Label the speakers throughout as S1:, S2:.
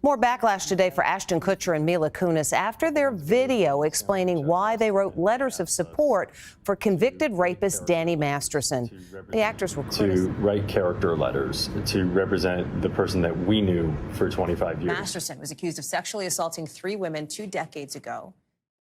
S1: More backlash today for Ashton Kutcher and Mila Kunis after their video explaining why they wrote letters of support for convicted rapist Danny Masterson. The actors were
S2: to write character letters to represent the person that we knew for 25 years.
S3: Masterson was accused of sexually assaulting 3 women 2 decades ago.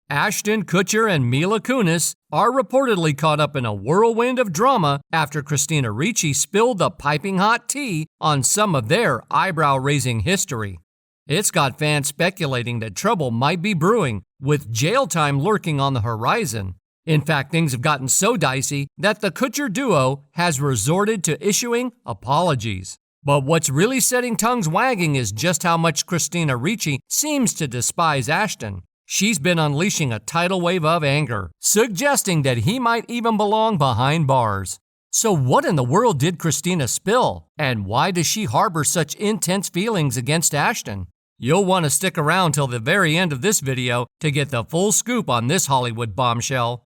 S4: Ashton Kutcher and Mila Kunis are reportedly caught up in a whirlwind of drama after Christina Ricci spilled the piping hot tea on some of their eyebrow-raising history. It's got fans speculating that trouble might be brewing, with jail time lurking on the horizon. In fact, things have gotten so dicey that the Kutcher duo has resorted to issuing apologies. But what's really setting tongues wagging is just how much Christina Ricci seems to despise Ashton. She's been unleashing a tidal wave of anger, suggesting that he might even belong behind bars. So what in the world did Christina spill? And why does she harbor such intense feelings against Ashton? You'll want to stick around till the very end of this video to get the full scoop on this Hollywood bombshell.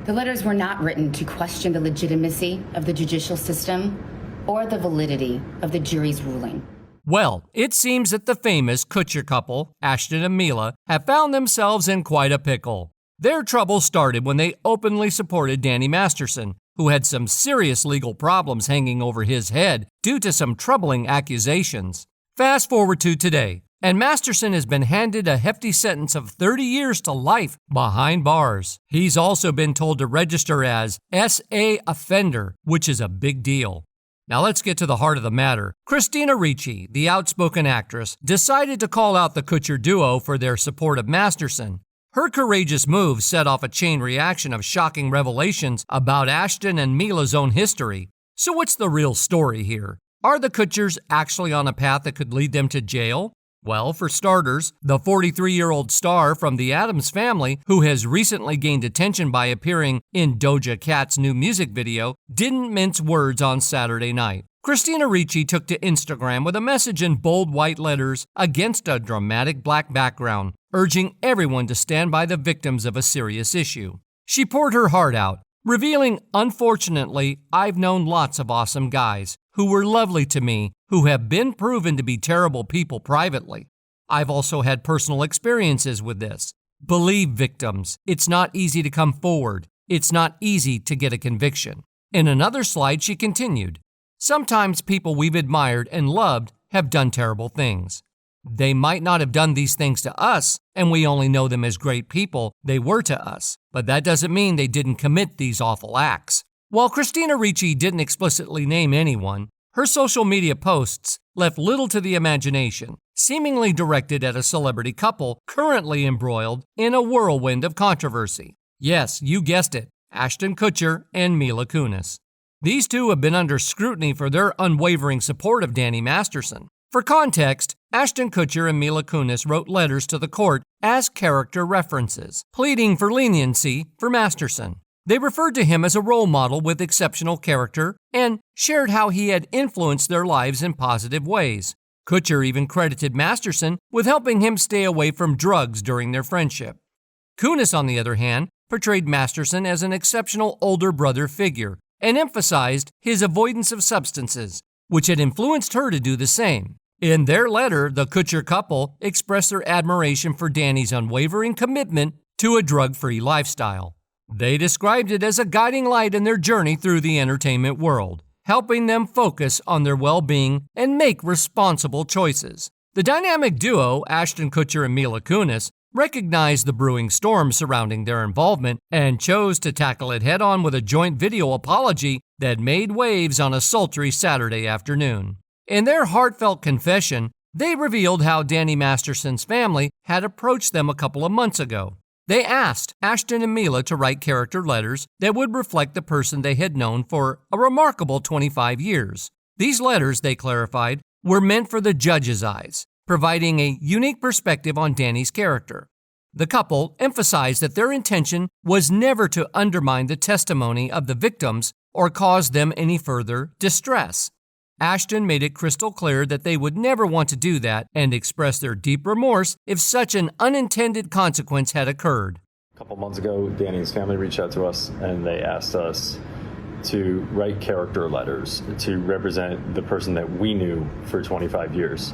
S5: The letters were not written to question the legitimacy of the judicial system or the validity of the jury's ruling.
S4: Well, it seems that the famous Kutcher couple, Ashton and Mila, have found themselves in quite a pickle. Their trouble started when they openly supported Danny Masterson, who had some serious legal problems hanging over his head due to some troubling accusations. Fast forward to today, and Masterson has been handed a hefty sentence of 30 years to life behind bars. He's also been told to register as SA offender, which is a big deal. Now let's get to the heart of the matter. Christina Ricci, the outspoken actress, decided to call out the Kutcher duo for their support of Masterson. Her courageous move set off a chain reaction of shocking revelations about Ashton and Mila's own history. So what's the real story here? Are the Kutchers actually on a path that could lead them to jail? Well, for starters, the 43-year-old star from the Addams Family, who has recently gained attention by appearing in Doja Cat's new music video, didn't mince words on Saturday night. Christina Ricci took to Instagram with a message in bold white letters against a dramatic black background, urging everyone to stand by the victims of a serious issue. She poured her heart out, revealing, "Unfortunately, I've known lots of awesome guys who were lovely to me, who have been proven to be terrible people privately. I've also had personal experiences with this. Believe victims. It's not easy to come forward. It's not easy to get a conviction." In another slide, she continued, "Sometimes people we've admired and loved have done terrible things. They might not have done these things to us, and we only know them as great people they were to us, but that doesn't mean they didn't commit these awful acts." While Christina Ricci didn't explicitly name anyone, her social media posts left little to the imagination, seemingly directed at a celebrity couple currently embroiled in a whirlwind of controversy. Yes, you guessed it, Ashton Kutcher and Mila Kunis. These two have been under scrutiny for their unwavering support of Danny Masterson. For context, Ashton Kutcher and Mila Kunis wrote letters to the court as character references, pleading for leniency for Masterson. They referred to him as a role model with exceptional character and shared how he had influenced their lives in positive ways. Kutcher even credited Masterson with helping him stay away from drugs during their friendship. Kunis, on the other hand, portrayed Masterson as an exceptional older brother figure and emphasized his avoidance of substances, which had influenced her to do the same. In their letter, the Kutcher couple expressed their admiration for Danny's unwavering commitment to a drug-free lifestyle. They described it as a guiding light in their journey through the entertainment world, helping them focus on their well-being and make responsible choices. The dynamic duo, Ashton Kutcher and Mila Kunis, recognized the brewing storm surrounding their involvement and chose to tackle it head-on with a joint video apology that made waves on a sultry Saturday afternoon. In their heartfelt confession, they revealed how Danny Masterson's family had approached them a couple of months ago. They asked Ashton and Mila to write character letters that would reflect the person they had known for a remarkable 25 years. These letters, they clarified, were meant for the judge's eyes, providing a unique perspective on Danny's character. The couple emphasized that their intention was never to undermine the testimony of the victims or cause them any further distress. Ashton made it crystal clear that they would never want to do that and expressed their deep remorse if such an unintended consequence had occurred.
S2: A couple months ago, Danny's family reached out to us and they asked us to write character letters to represent the person that we knew for 25 years.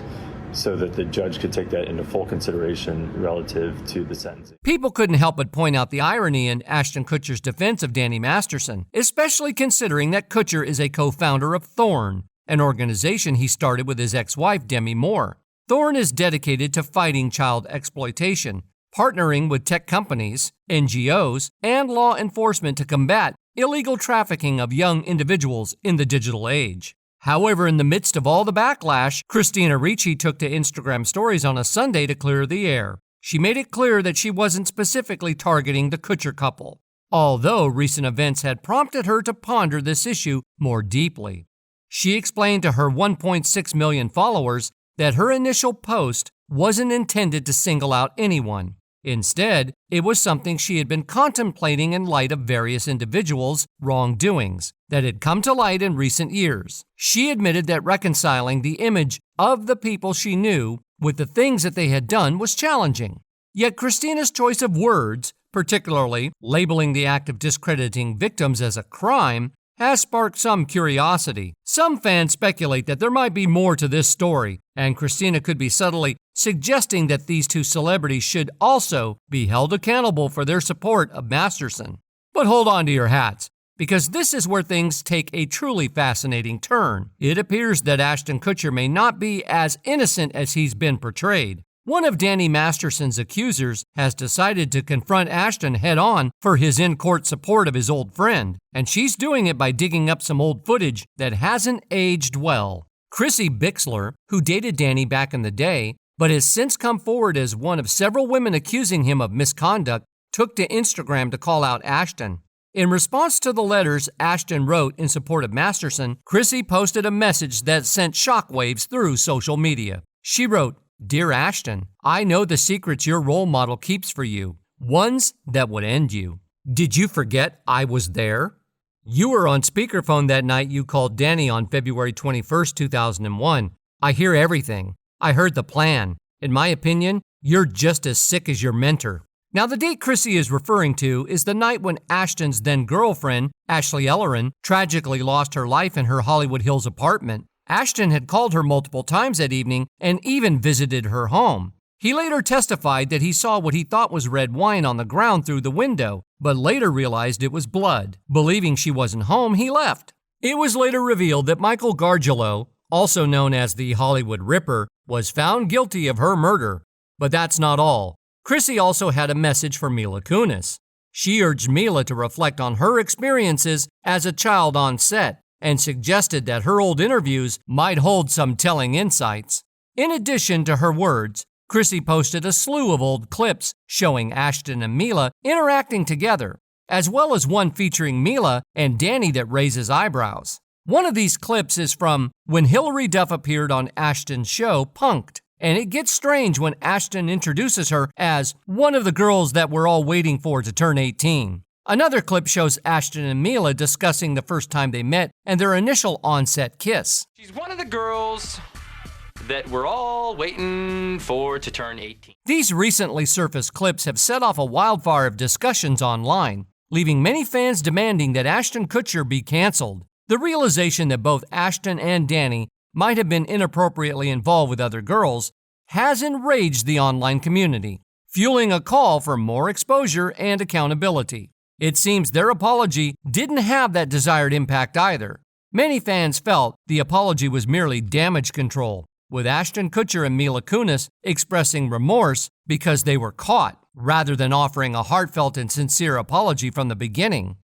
S2: so that the judge could take that into full consideration relative to the sentencing.
S4: People couldn't help but point out the irony in Ashton Kutcher's defense of Danny Masterson, especially considering that Kutcher is a co-founder of Thorn, an organization he started with his ex-wife Demi Moore. Thorn is dedicated to fighting child exploitation, partnering with tech companies, NGOs, and law enforcement to combat illegal trafficking of young individuals in the digital age. However, in the midst of all the backlash, Christina Ricci took to Instagram stories on a Sunday to clear the air. She made it clear that she wasn't specifically targeting the Kutcher couple, although recent events had prompted her to ponder this issue more deeply. She explained to her 1.6 million followers that her initial post wasn't intended to single out anyone. Instead, it was something she had been contemplating in light of various individuals' wrongdoings that had come to light in recent years. She admitted that reconciling the image of the people she knew with the things that they had done was challenging. Yet Christina's choice of words, particularly labeling the act of discrediting victims as a crime, has sparked some curiosity. Some fans speculate that there might be more to this story, and Christina could be subtly suggesting that these two celebrities should also be held accountable for their support of Masterson. But hold on to your hats, because this is where things take a truly fascinating turn. It appears that Ashton Kutcher may not be as innocent as he's been portrayed. One of Danny Masterson's accusers has decided to confront Ashton head-on for his in-court support of his old friend, and she's doing it by digging up some old footage that hasn't aged well. Chrissy Bixler, who dated Danny back in the day, but has since come forward as one of several women accusing him of misconduct, took to Instagram to call out Ashton. In response to the letters Ashton wrote in support of Masterson, Chrissy posted a message that sent shockwaves through social media. She wrote, "Dear Ashton, I know the secrets your role model keeps for you, ones that would end you. Did you forget I was there? You were on speakerphone that night you called Danny on February 21st, 2001. I hear everything. I heard the plan. In my opinion, you're just as sick as your mentor." Now, the date Chrissy is referring to is the night when Ashton's then-girlfriend, Ashley Ellerin, tragically lost her life in her Hollywood Hills apartment. Ashton had called her multiple times that evening and even visited her home. He later testified that he saw what he thought was red wine on the ground through the window, but later realized it was blood. Believing she wasn't home, he left. It was later revealed that Michael Gargiulo, also known as the Hollywood Ripper, was found guilty of her murder. But that's not all. Chrissy also had a message for Mila Kunis. She urged Mila to reflect on her experiences as a child on set, and suggested that her old interviews might hold some telling insights. In addition to her words, Chrissy posted a slew of old clips showing Ashton and Mila interacting together, as well as one featuring Mila and Danny that raises eyebrows. One of these clips is from when Hilary Duff appeared on Ashton's show, Punk'd, and it gets strange when Ashton introduces her as one of the girls that we're all waiting for to turn 18. Another clip shows Ashton and Mila discussing the first time they met and their initial on-set kiss.
S6: She's one of the girls that we're all waiting for to turn 18.
S4: These recently surfaced clips have set off a wildfire of discussions online, leaving many fans demanding that Ashton Kutcher be canceled. The realization that both Ashton and Danny might have been inappropriately involved with other girls has enraged the online community, fueling a call for more exposure and accountability. It seems their apology didn't have that desired impact either. Many fans felt the apology was merely damage control, with Ashton Kutcher and Mila Kunis expressing remorse because they were caught, rather than offering a heartfelt and sincere apology from the beginning.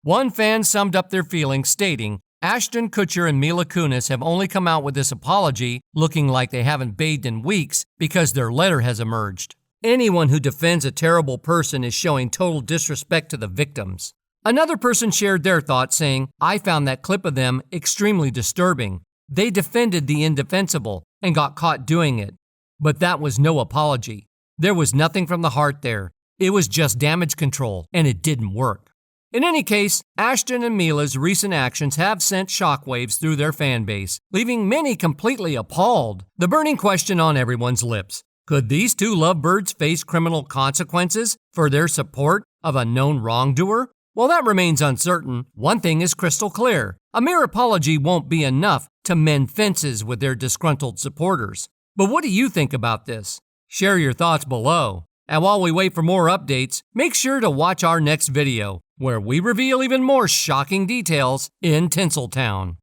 S4: One fan summed up their feelings stating, "Ashton Kutcher and Mila Kunis have only come out with this apology looking like they haven't bathed in weeks because their letter has emerged. Anyone who defends a terrible person is showing total disrespect to the victims." Another person shared their thoughts saying, "I found that clip of them extremely disturbing. They defended the indefensible and got caught doing it. But that was no apology. There was nothing from the heart there. It was just damage control, and it didn't work." In any case, Ashton and Mila's recent actions have sent shockwaves through their fan base, leaving many completely appalled. The burning question on everyone's lips: could these two lovebirds face criminal consequences for their support of a known wrongdoer? While that remains uncertain, one thing is crystal clear. A mere apology won't be enough to mend fences with their disgruntled supporters. But what do you think about this? Share your thoughts below. And while we wait for more updates, make sure to watch our next video, where we reveal even more shocking details in Tinseltown.